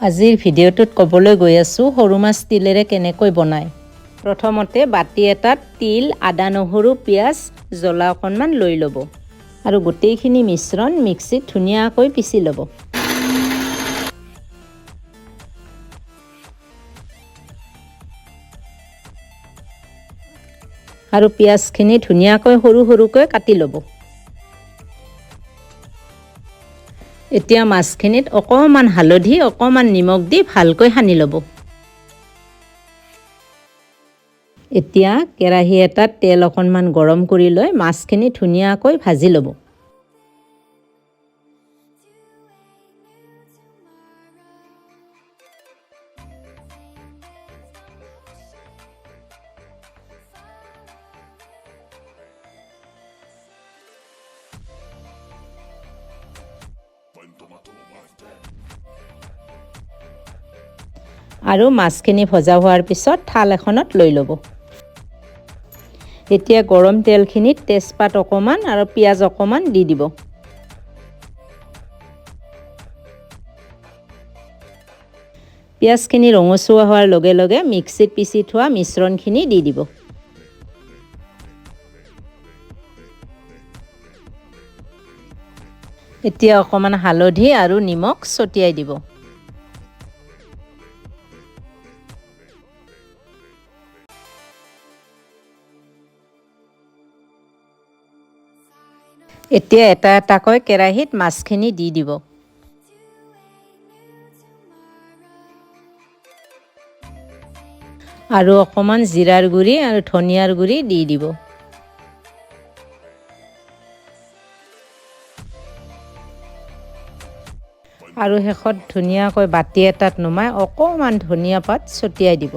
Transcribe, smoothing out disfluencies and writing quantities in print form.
আজিৰ ভিডিঅ'টোত ক'বলৈ গৈ আছোঁ সৰু মাছ তিলেৰে কেনেকৈ বনায়। প্ৰথমতে বাতি এটাত তিল, আদা, নহৰু, পিঁয়াজ, জ্বলা অকণমান লৈ ল'ব আৰু গোটেইখিনি মিশ্ৰণ মিক্সিত ধুনীয়াকৈ পিচি ল'ব। আৰু পিঁয়াজখিনি ধুনীয়াকৈ সৰু সৰুকৈ কাটি ল'ব। এতিয়া মাছখিনিত অকণমান হালধি, অকণমান নিমখ দি ভালকৈ সানি ল'ব। এতিয়া কেৰাহী এটাত তেল অকণমান গৰম কৰি লৈ মাছখিনি ধুনীয়াকৈ ভাজি ল'ব। আৰু মাছখিনি ভজা হোৱাৰ পিছত থাল এখনত লৈ ল'ব। এতিয়া গৰম তেলখিনিত তেজপাত অকণমান আৰু পিঁয়াজ অকণমান দি দিব। পিঁয়াজখিনি ৰঙচুৱা হোৱাৰ লগে লগে মিক্সিত পিচি থোৱা মিশ্ৰণখিনি দি দিব। এতিয়া অকণমান হালধি আৰু নিমখ ছটিয়াই দিব। এতিয়া এটা এটাকৈ কেৰাহীত মাছখিনি দি দিব। আৰু অকণমান জিৰাৰ গুড়ি আৰু ধনিয়াৰ গুড়ি দি দিব। আৰু শেষত ধুনীয়াকৈ বাতি এটাত নমাই অকণমান ধনিয়া পাত ছটিয়াই দিব।